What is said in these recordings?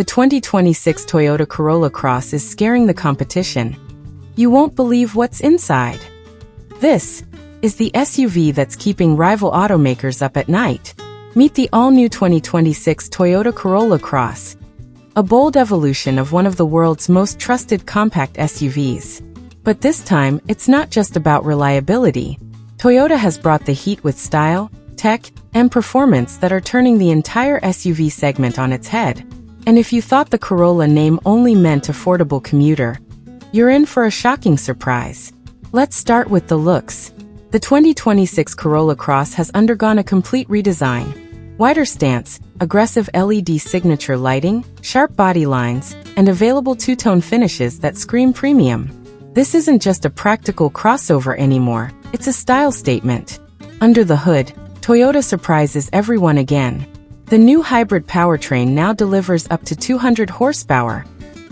The 2026 Toyota Corolla Cross is scaring the competition. You won't believe what's inside. This is the SUV that's keeping rival automakers up at night. Meet the all-new 2026 Toyota Corolla Cross, a bold evolution of one of the world's most trusted compact SUVs. But this time, it's not just about reliability. Toyota has brought the heat with style, tech, and performance that are turning the entire SUV segment on its head. And if you thought the Corolla name only meant affordable commuter, you're in for a shocking surprise. Let's start with the looks. The 2026 Corolla Cross has undergone a complete redesign. Wider stance, aggressive LED signature lighting, sharp body lines, and available two-tone finishes that scream premium. This isn't just a practical crossover anymore, it's a style statement. Under the hood, Toyota surprises everyone again. The new hybrid powertrain now delivers up to 200 horsepower,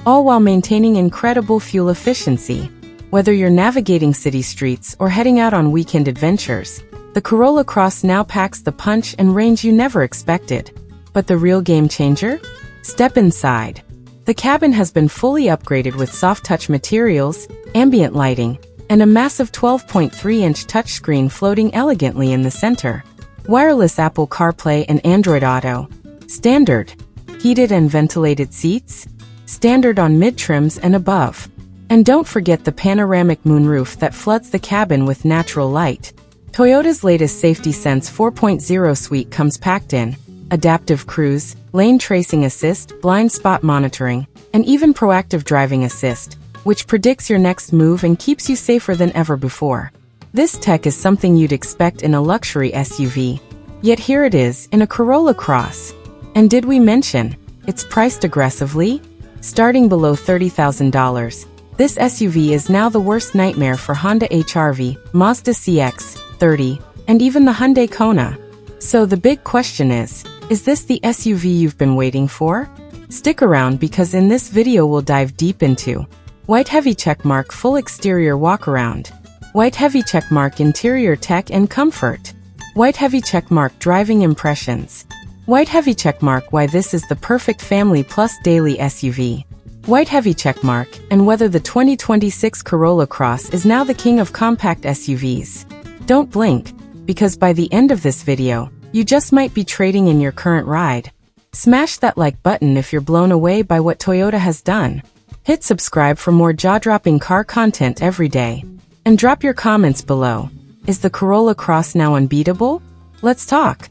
all while maintaining incredible fuel efficiency. Whether you're navigating city streets or heading out on weekend adventures, the Corolla Cross now packs the punch and range you never expected. But the real game changer? Step inside. The cabin has been fully upgraded with soft-touch materials, ambient lighting, and a massive 12.3-inch touchscreen floating elegantly in the center. Wireless Apple CarPlay and Android Auto. Standard. Heated and ventilated seats. Standard on mid-trims and above. And don't forget the panoramic moonroof that floods the cabin with natural light. Toyota's latest Safety Sense 4.0 suite comes packed in. Adaptive cruise, lane tracing assist, blind spot monitoring, and even proactive driving assist, which predicts your next move and keeps you safer than ever before. This tech is something you'd expect in a luxury SUV. Yet here it is, in a Corolla Cross. And did we mention, it's priced aggressively? Starting below $30,000, this SUV is now the worst nightmare for Honda HR-V, Mazda CX-30, and even the Hyundai Kona. So the big question is this the SUV you've been waiting for? Stick around because in this video we'll dive deep into white heavy checkmark full exterior walkaround, white heavy checkmark interior tech and comfort, white heavy checkmark driving impressions, white heavy checkmark why this is the perfect family plus daily SUV, white heavy checkmark and whether the 2026 Corolla Cross is now the king of compact SUVs. Don't blink, because by the end of this video, you just might be trading in your current ride. Smash that like button if you're blown away by what Toyota has done. Hit subscribe for more jaw-dropping car content every day. And drop your comments below. Is the Corolla Cross now unbeatable? Let's talk.